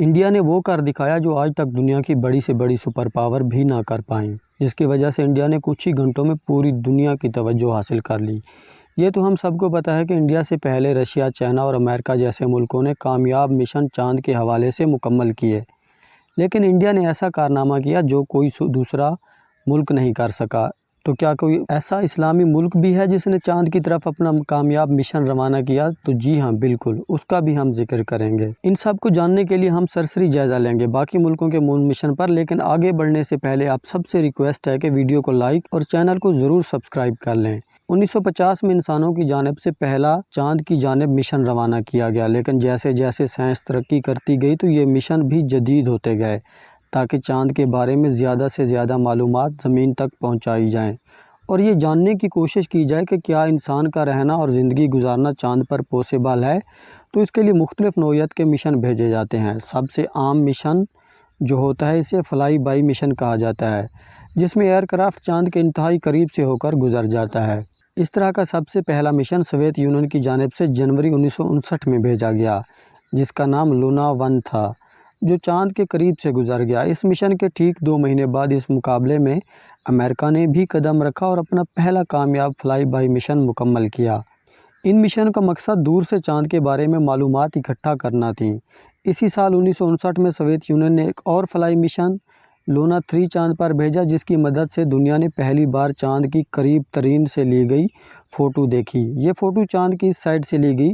India ने वो कर दिखाया जो आज तक दुनिया की बड़ी से बड़ी सुपर पावर भी ना कर पाई, जिसकी वजह से इंडिया ने कुछ ही घंटों में पूरी दुनिया की तवज्जो हासिल कर ली। ये तो हम सबको पता है कि इंडिया से पहले रशिया, चाइना और अमेरिका जैसे मुल्कों ने कामयाब मिशन चांद के हवाले से मुकम्मल किए, लेकिन इंडिया ने ऐसा कारनामा किया जो कोई दूसरा मुल्क नहीं कर सका। तो क्या कोई ऐसा इस्लामी मुल्क भी है जिसने चांद की तरफ अपना कामयाब मिशन रवाना किया? तो जी हाँ, बिल्कुल, उसका भी हम जिक्र करेंगे। इन सब को जानने के लिए हम सरसरी जायज़ा लेंगे बाकी मुल्कों के मून मिशन पर, लेकिन आगे बढ़ने से पहले आप सबसे रिक्वेस्ट है कि वीडियो को लाइक और चैनल को ज़रूर सब्सक्राइब कर लें। 1950 में इंसानों की जानिब से पहला चांद की जानिब मिशन रवाना किया गया, लेकिन जैसे जैसे साइंस तरक्की करती गई तो ये मिशन भी जदीद होते गए ताकि चांद के बारे में ज़्यादा से ज़्यादा मालूमात ज़मीन तक पहुंचाई जाएं और ये जानने की कोशिश की जाए कि क्या इंसान का रहना और ज़िंदगी गुजारना चांद पर पॉसिबल है। तो इसके लिए मुख्तलिफ़ नौइयत के मिशन भेजे जाते हैं। सबसे आम मिशन जो होता है इसे फ्लाई बाई मिशन कहा जाता है, जिसमें एयरक्राफ्ट चांद के इंतहाई करीब से होकर गुजर जाता है। इस तरह का सबसे पहला मिशन सोवियत यूनियन की जानिब से जनवरी 1959 में भेजा गया, जिसका नाम लूना 1 था, जो चांद के करीब से गुजर गया। इस मिशन के ठीक 2 महीने बाद इस मुकाबले में अमेरिका ने भी कदम रखा और अपना पहला कामयाब फ्लाई बाई मिशन मुकम्मल किया। इन मिशन का मकसद दूर से चांद के बारे में मालूमात इकट्ठा करना थी। इसी साल 1959 में सोवियत यूनियन ने एक और फ्लाई मिशन लूना 3 चांद पर भेजा, जिसकी मदद से दुनिया ने पहली बार चांद की करीब तरीन से ली गई फ़ोटो देखी। ये फ़ोटो चांद की इस साइड से ली गई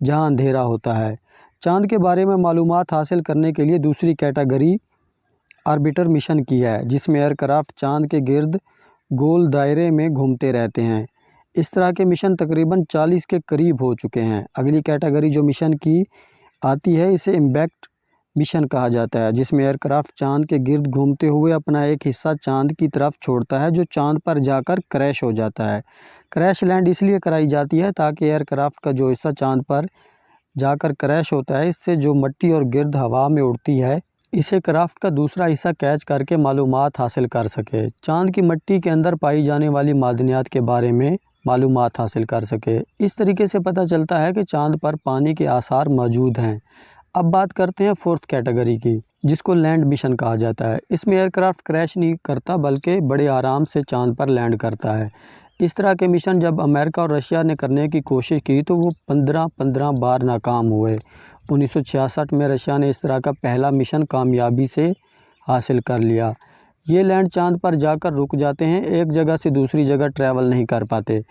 जहां अंधेरा होता है। चांद के बारे में मालूमात हासिल करने के लिए दूसरी कैटेगरी आर्बिटर मिशन की है, जिसमें एयरक्राफ्ट चांद के गिर्द गोल दायरे में घूमते रहते हैं। इस तरह के मिशन तकरीबन 40 के करीब हो चुके हैं। अगली कैटेगरी जो मिशन की आती है इसे इम्पैक्ट मिशन कहा जाता है, जिसमें एयरक्राफ्ट चांद के गिर्द घूमते हुए अपना एक हिस्सा चांद की तरफ छोड़ता है, जो चांद पर जाकर क्रैश हो जाता है। क्रैश लैंड इसलिए कराई जाती है ताकि एयरक्राफ्ट का जो हिस्सा चांद पर जाकर क्रैश होता है, इससे जो मिट्टी और गिर्द हवा में उड़ती है, इसे क्राफ्ट का दूसरा हिस्सा कैच करके मालूमात हासिल कर सके। चांद की मिट्टी के अंदर पाई जाने वाली मादनियात के बारे में मालूमात हासिल कर सके। इस तरीके से पता चलता है कि चांद पर पानी के आसार मौजूद हैं। अब बात करते हैं फोर्थ कैटेगरी की, जिसको लैंड मिशन कहा जाता है। इसमें एयरक्राफ्ट क्रैश नहीं करता बल्कि बड़े आराम से चांद पर लैंड करता है। इस तरह के मिशन जब अमेरिका और रशिया ने करने की कोशिश की तो वो 15 बार नाकाम हुए। 1966 में रशिया ने इस तरह का पहला मिशन कामयाबी से हासिल कर लिया। ये लैंड चांद पर जाकर रुक जाते हैं, एक जगह से दूसरी जगह ट्रैवल नहीं कर पाते।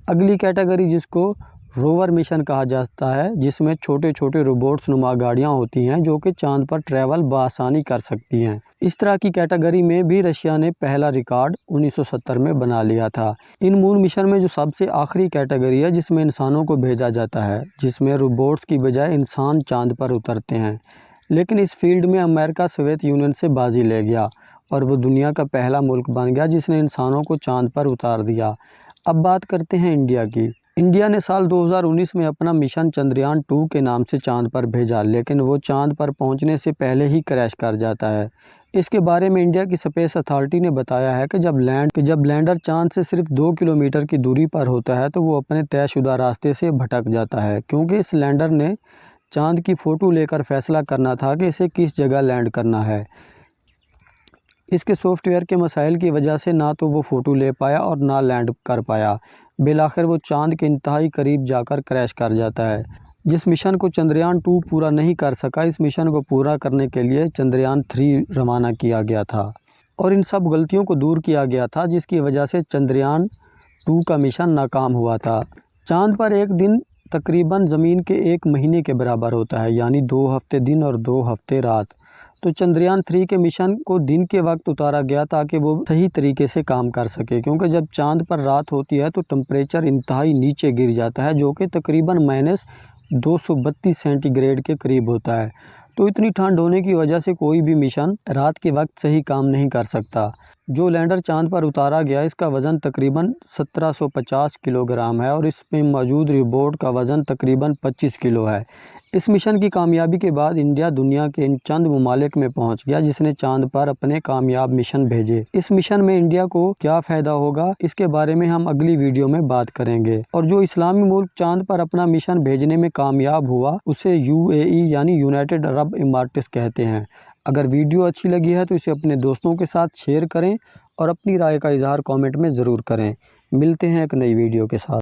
अगली कैटेगरी जिसको रोवर मिशन कहा जाता है, जिसमें छोटे छोटे रोबोट्स नुमा गाड़ियाँ होती हैं जो कि चांद पर ट्रैवल बआसानी कर सकती हैं। इस तरह की कैटेगरी में भी रशिया ने पहला रिकॉर्ड 1970 में बना लिया था। इन मून मिशन में जो सबसे आखिरी कैटेगरी है जिसमें इंसानों को भेजा जाता है, जिसमें रोबोट्स की बजाय इंसान चांद पर उतरते हैं, लेकिन इस फील्ड में अमेरिका सोवियत यूनियन से बाजी ले गया और वो दुनिया का पहला मुल्क बन गया जिसने इंसानों को चांद पर उतार दिया। अब बात करते हैं इंडिया की। इंडिया ने साल 2019 में अपना मिशन चंद्रयान 2 के नाम से चांद पर भेजा, लेकिन वो चांद पर पहुंचने से पहले ही क्रैश कर जाता है। इसके बारे में इंडिया की स्पेस अथॉरिटी ने बताया है कि जब लैंडर चांद से सिर्फ 2 किलोमीटर की दूरी पर होता है तो वो अपने तयशुदा रास्ते से भटक जाता है, क्योंकि इस लैंडर ने चांद की फ़ोटो लेकर फैसला करना था कि इसे किस जगह लैंड करना है। इसके सॉफ्टवेयर के मसाइल की वजह से ना तो वो फ़ोटो ले पाया और ना लैंड कर पाया। बिलाखिर वो चांद के इंतहाई करीब जाकर क्रैश कर जाता है। जिस मिशन को चंद्रयान 2 पूरा नहीं कर सका, इस मिशन को पूरा करने के लिए चंद्रयान 3 रवाना किया गया था और इन सब गलतियों को दूर किया गया था, जिसकी वजह से चंद्रयान 2 का मिशन नाकाम हुआ था। चांद पर एक दिन तकरीबन ज़मीन के 1 महीने के बराबर होता है, यानी 2 हफ्ते दिन और 2 हफ्ते रात। तो चंद्रयान 3 के मिशन को दिन के वक्त उतारा गया ताकि वो सही तरीके से काम कर सके, क्योंकि जब चांद पर रात होती है तो टेम्परेचर इंतहाई नीचे गिर जाता है, जो कि तकरीबन -232 सेंटीग्रेड के करीब होता है। तो इतनी ठंड होने की वजह से कोई भी मिशन रात के वक्त सही काम नहीं कर सकता। जो लैंडर चांद पर उतारा गया इसका वज़न तकरीबन 1750 किलोग्राम है और इसमें मौजूद रोबोट का वज़न तकरीबन 25 किलो है। इस मिशन की कामयाबी के बाद इंडिया दुनिया के इन चंद ममालिक में पहुंच गया जिसने चांद पर अपने कामयाब मिशन भेजे। इस मिशन में इंडिया को क्या फ़ायदा होगा इसके बारे में हम अगली वीडियो में बात करेंगे। और जो इस्लामी मुल्क चांद पर अपना मिशन भेजने में कामयाब हुआ उसे UAE यानी यूनाइटेड अरब इमारात कहते हैं। अगर वीडियो अच्छी लगी है तो इसे अपने दोस्तों के साथ शेयर करें और अपनी राय का इजहार कमेंट में ज़रूर करें। मिलते हैं एक नई वीडियो के साथ।